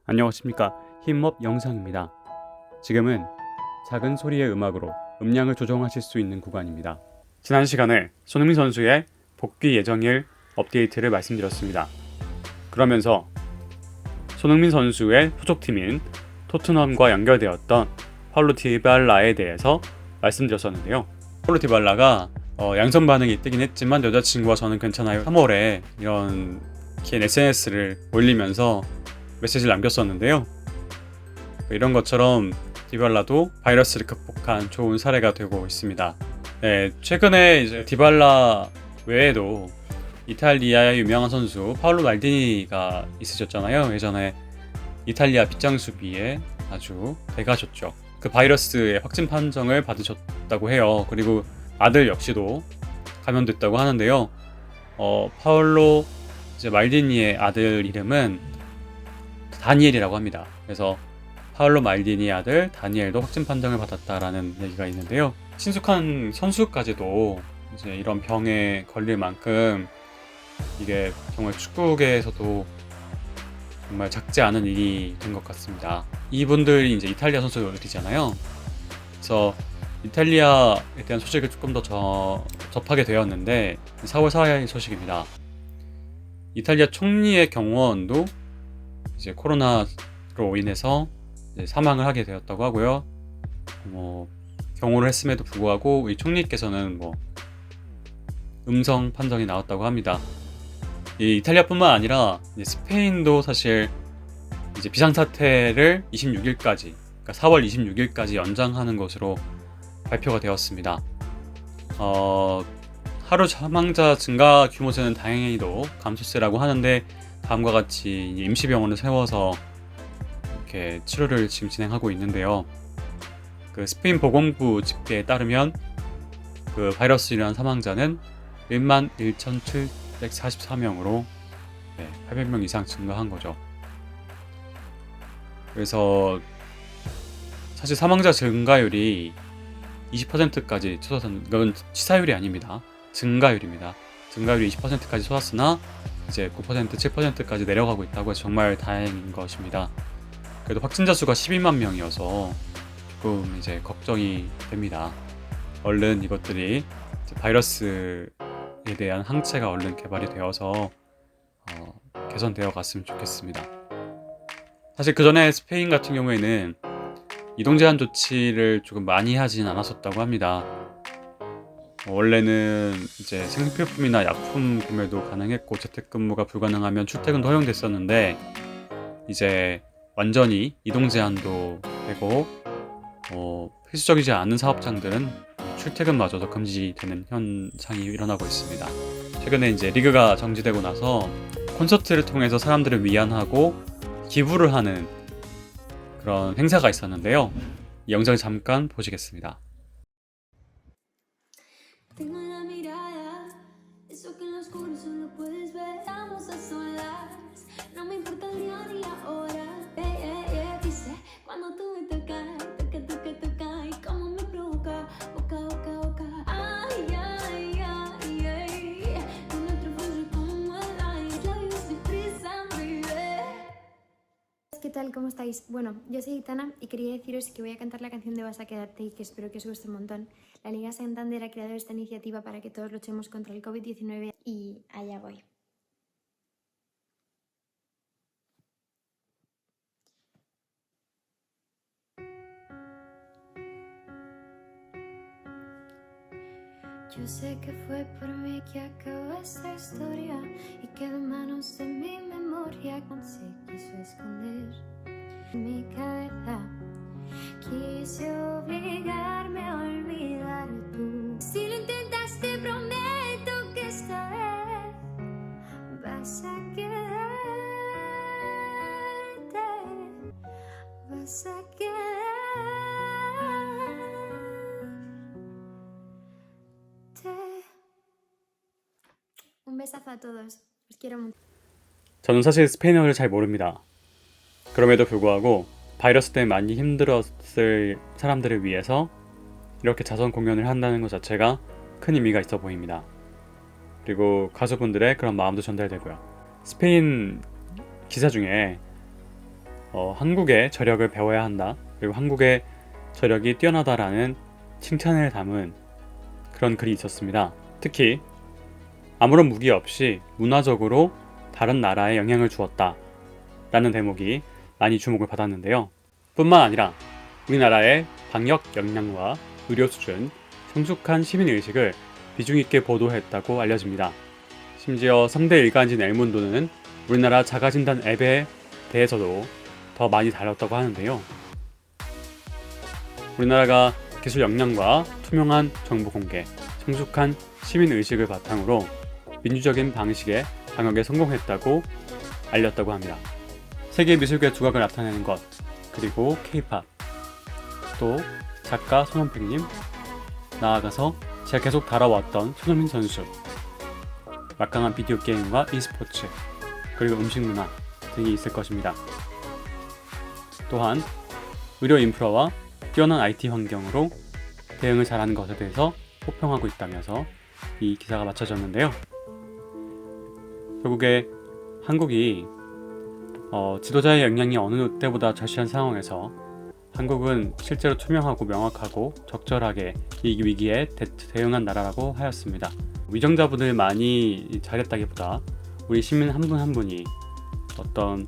안녕하십니까. 힙업 영상입니다. 지금은 작은 소리의 음악으로 음량을 조정하실 수 있는 구간입니다. 지난 시간에 손흥민 선수의 복귀 예정일 업데이트를 말씀드렸습니다. 그러면서 손흥민 선수의 소속팀인 토트넘과 연결되었던 파울로 디발라에 대해서 말씀드렸었는데요. 파울로 디발라가 양성 반응이 뜨긴 했지만 여자친구와 저는 괜찮아요. 3월에 이런 긴 SNS를 올리면서 메시지를 남겼었는데요. 이런 것처럼 디발라도 바이러스를 극복한 좋은 사례가 되고 있습니다. 네, 최근에 이제 디발라 외에도 이탈리아의 유명한 선수 파울로 말디니가 있으셨잖아요. 예전에 이탈리아 빗장 수비에 아주 대가셨죠. 그 바이러스의 확진 판정을 받으셨다고 해요. 그리고 아들 역시도 감염됐다고 하는데요. 파울로 이제 말디니의 아들 이름은 다니엘이라고 합니다. 그래서 파울로 말디니 아들 다니엘도 확진 판정을 받았다라는 얘기가 있는데요. 친숙한 선수까지도 이제 이런 병에 걸릴 만큼 이게 정말 축구계에서도 정말 작지 않은 일이 된 것 같습니다. 이분들이 이제 이탈리아 선수들이잖아요. 그래서 이탈리아에 대한 소식을 조금 더 접하게 되었는데 4월 4일 소식입니다. 이탈리아 총리의 경호원도 이제 코로나로 인해서 이제 사망을 하게 되었다고 하고요. 경호를 했음에도 불구하고 이 총리께서는 음성 판정이 나왔다고 합니다. 이 이탈리아뿐만 아니라 이제 스페인도 사실 이제 비상사태를 26일까지, 그러니까 4월 26일까지 연장하는 것으로 발표가 되었습니다. 하루 사망자 증가 규모는 다행히도 감소세라고 하는데 다음과 같이 임시병원을 세워서 이렇게 치료를 지금 진행하고 있는데요. 그 스페인 보건부 집계에 따르면 그 바이러스로 인한 사망자는 11,744명으로 800명 이상 증가한 거죠. 그래서 사실 사망자 증가율이 20%까지 솟았는 건 치사율이 아닙니다. 증가율입니다. 증가율이 20%까지 솟았으나 이제 9%, 7%까지 내려가고 있다고 해서 정말 다행인 것입니다. 그래도 확진자 수가 12만 명이어서 조금 이제 걱정이 됩니다. 얼른 이것들이 바이러스에 대한 항체가 얼른 개발이 되어서 개선되어 갔으면 좋겠습니다. 사실 그 전에 스페인 같은 경우에는 이동 제한 조치를 조금 많이 하진 않았었다고 합니다. 원래는 이제 생필품이나 약품 구매도 가능했고 재택근무가 불가능하면 출퇴근도 허용됐었는데 이제 완전히 이동 제한도 되고 필수적이지 않은 사업장들은 출퇴근마저도 금지되는 현상이 일어나고 있습니다. 최근에 이제 리그가 정지되고 나서 콘서트를 통해서 사람들을 위안하고 기부를 하는 그런 행사가 있었는데요. 이 영상을 잠깐 보시겠습니다. Tengo en la mirada, eso que en lo oscuro solo puedes ver. Estamos a solas, no me importa el día ni la hora. Dice, cuando tú me tocas, toca, y cómo me provoca, boca. Ay, con nuestro fuego como el aire, labios sin prisa, baby. ¿Qué tal? ¿Cómo estáis? Bueno, yo soy Itana y quería deciros que voy a cantar la canción de Vas a quedarte y que espero que os guste un montón. La Liga Santander ha creado esta iniciativa para que todos luchemos contra el COVID-19 y allá voy. Yo sé que fue por mí que acabó esta historia y quedó en manos de mi memoria. Se quiso esconder en mi cabeza, quise obligarme a olvidar tú. Si lo intentas te prometo que esta vez vas a quedarte, vas a quedarte. Un besazo a todos. Os quiero mucho. 저는 사실 스페인어를 잘 모릅니다. 그럼에도 불구하고 바이러스 때문에 많이 힘들었을 사람들을 위해서 이렇게 자선 공연을 한다는 것 자체가 큰 의미가 있어 보입니다. 그리고 가수분들의 그런 마음도 전달되고요. 스페인 기사 중에 한국의 저력을 배워야 한다. 그리고 한국의 저력이 뛰어나다라는 칭찬을 담은 그런 글이 있었습니다. 특히 아무런 무기 없이 문화적으로 다른 나라에 영향을 주었다 라는 대목이 많이 주목을 받았는데요. 뿐만 아니라 우리나라의 방역 역량과 의료 수준, 성숙한 시민의식을 비중 있게 보도했다고 알려집니다. 심지어 3대 일간지 엘문도는 우리나라 자가진단 앱에 대해서도 더 많이 다뤘다고 하는데요. 우리나라가 기술 역량과 투명한 정보 공개, 성숙한 시민의식을 바탕으로 민주적인 방식의 방역에 성공했다고 알렸다고 합니다. 세계 미술계 두각을 나타내는 것, 그리고 K-팝, 또 작가 손원택님, 나아가서 제가 계속 다뤄왔던 손흥민 선수, 막강한 비디오 게임과 e스포츠, 그리고 음식 문화 등이 있을 것입니다. 또한 의료 인프라와 뛰어난 IT 환경으로 대응을 잘하는 것에 대해서 호평하고 있다면서 이 기사가 마쳐졌는데요. 결국에 한국이 지도자의 역량이 어느 때보다 절실한 상황에서 한국은 실제로 투명하고 명확하고 적절하게 이 위기에 대응한 나라라고 하였습니다. 위정자분들 많이 잘했다기보다 우리 시민 한 분 한 분이 어떤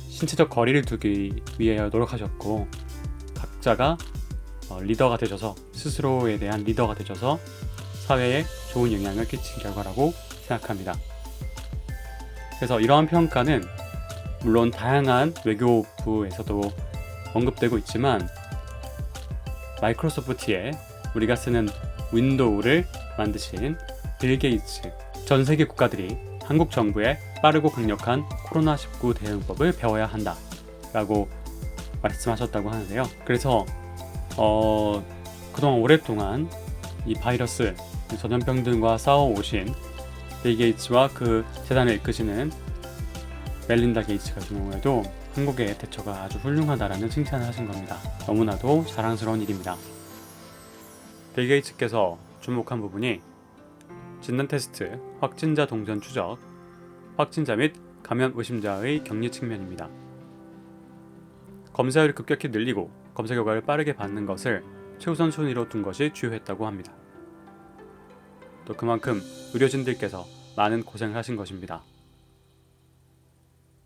신체적 거리를 두기 위해 노력하셨고, 각자가 리더가 되셔서, 스스로에 대한 리더가 되셔서 사회에 좋은 영향을 끼친 결과라고 생각합니다. 그래서 이러한 평가는 물론 다양한 외교부에서도 언급되고 있지만, 마이크로소프트에 우리가 쓰는 윈도우를 만드신 빌 게이츠, 전 세계 국가들이 한국 정부의 빠르고 강력한 코로나19 대응법을 배워야 한다 라고 말씀하셨다고 하는데요. 그래서 그동안 오랫동안 이 바이러스, 전염병 등과 싸워오신 빌 게이츠와 그 재단을 이끄시는 멜린다 게이츠 같은 경우에도 한국의 대처가 아주 훌륭하다라는 칭찬을 하신 겁니다. 너무나도 자랑스러운 일입니다. 빌 게이츠께서 주목한 부분이 진단 테스트, 확진자 동선 추적, 확진자 및 감염 의심자의 격리 측면입니다. 검사율이 급격히 늘리고 검사 결과를 빠르게 받는 것을 최우선 순위로 둔 것이 주요했다고 합니다. 또 그만큼 의료진들께서 많은 고생을 하신 것입니다.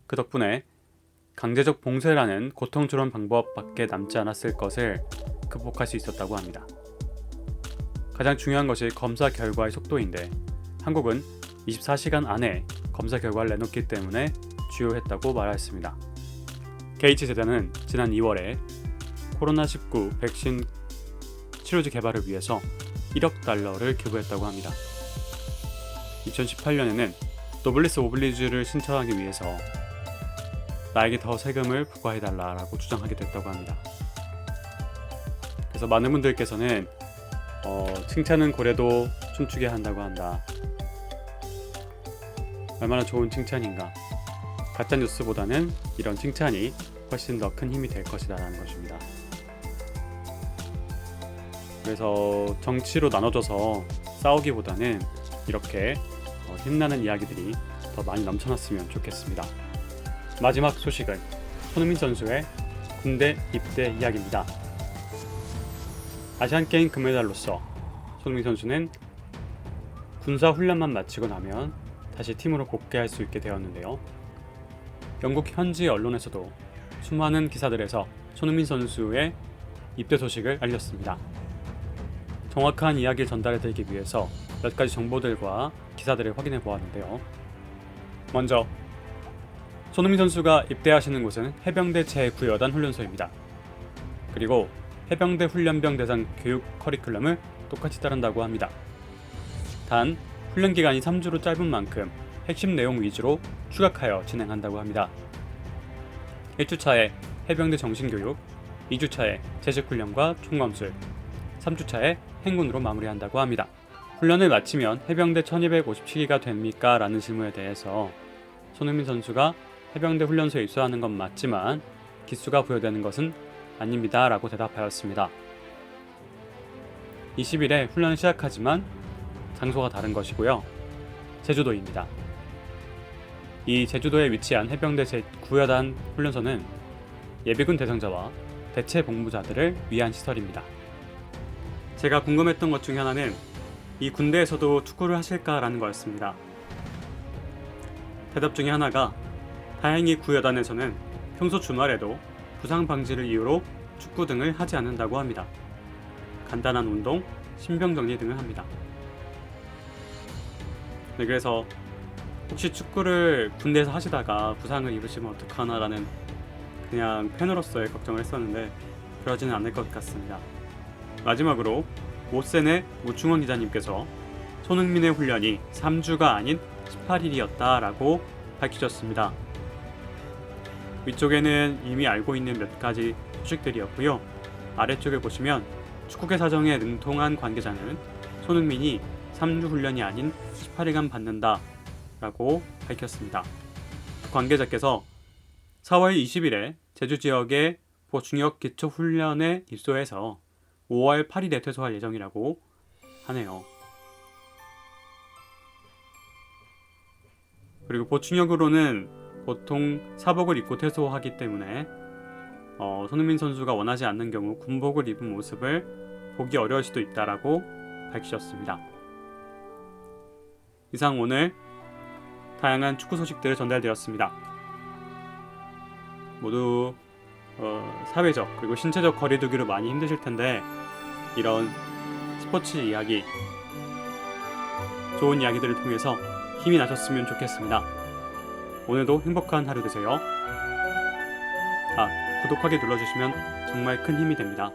그 덕분에 강제적 봉쇄라는 고통스러운 방법밖에 남지 않았을 것을 극복할 수 있었다고 합니다. 가장 중요한 것이 검사 결과의 속도인데, 한국은 24시간 안에 검사 결과를 내놓기 때문에 주요했다고 말했습니다. 게이츠 재단은 지난 2월에 코로나19 백신 치료제 개발을 위해서 1억 달러를 기부했다고 합니다. 2018년에는 노블리스 오블리주를 신청하기 위해서 나에게 더 세금을 부과해달라고 주장하게 됐다고 합니다. 그래서 많은 분들께서는 칭찬은 고래도 춤추게 한다고 한다. 얼마나 좋은 칭찬인가. 가짜뉴스보다는 이런 칭찬이 훨씬 더 큰 힘이 될 것이다 라는 것입니다. 그래서 정치로 나눠져서 싸우기보다는 이렇게 힘나는 이야기들이 더 많이 넘쳐났으면 좋겠습니다. 마지막 소식은 손흥민 선수의 군대 입대 이야기입니다. 아시안게임 금메달로서 손흥민 선수는 군사 훈련만 마치고 나면 다시 팀으로 복귀할 수 있게 되었는데요. 영국 현지 언론에서도 수많은 기사들에서 손흥민 선수의 입대 소식을 알렸습니다. 정확한 이야기를 전달해드리기 위해서 몇 가지 정보들과 기사들을 확인해 보았는데요. 먼저 손흥민 선수가 입대하시는 곳은 해병대 제9여단 훈련소입니다. 그리고 해병대 훈련병 대상 교육 커리큘럼을 똑같이 따른다고 합니다. 단 훈련 기간이 3주로 짧은 만큼 핵심 내용 위주로 추각하여 진행한다고 합니다. 1주차에 해병대 정신교육, 2주차에 재직훈련과 총검술, 3주차에 행군으로 마무리한다고 합니다. 훈련을 마치면 해병대 1257기가 됩니까? 라는 질문에 대해서 손흥민 선수가 해병대 훈련소에 입소하는 건 맞지만 기수가 부여되는 것은 아닙니다 라고 대답하였습니다. 20일에 훈련을 시작하지만 장소가 다른 것이고요. 제주도입니다. 이 제주도에 위치한 해병대 제9여단 훈련소는 예비군 대상자와 대체 복무자들을 위한 시설입니다. 제가 궁금했던 것 중에 하나는 이 군대에서도 축구를 하실까라는 거였습니다. 대답 중에 하나가 다행히 구여단에서는 평소 주말에도 부상 방지를 이유로 축구 등을 하지 않는다고 합니다. 간단한 운동, 신병 정리 등을 합니다. 네, 그래서 혹시 축구를 군대에서 하시다가 부상을 입으시면 어떡하나라는 그냥 팬으로서의 걱정을 했었는데 그러지는 않을 것 같습니다. 마지막으로 모센의 오충원 기자님께서 손흥민의 훈련이 3주가 아닌 18일이었다라고 밝히셨습니다. 위쪽에는 이미 알고 있는 몇 가지 소식들이었고요. 아래쪽에 보시면 축구계 사정에 능통한 관계자는 손흥민이 3주 훈련이 아닌 18일간 받는다 라고 밝혔습니다. 관계자께서 4월 20일에 제주 지역의 보충역 기초훈련에 입소해서 5월 8일에 퇴소할 예정이라고 하네요. 그리고 보충역으로는 보통 사복을 입고 퇴소하기 때문에 손흥민 선수가 원하지 않는 경우 군복을 입은 모습을 보기 어려울 수도 있다라고 밝히셨습니다. 이상 오늘 다양한 축구 소식들을 전달드렸습니다. 모두 사회적 그리고 신체적 거리두기로 많이 힘드실 텐데 이런 스포츠 이야기, 좋은 이야기들을 통해서 힘이 나셨으면 좋겠습니다. 오늘도 행복한 하루 되세요. 구독하기 눌러주시면 정말 큰 힘이 됩니다.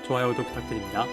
좋아요도 부탁드립니다.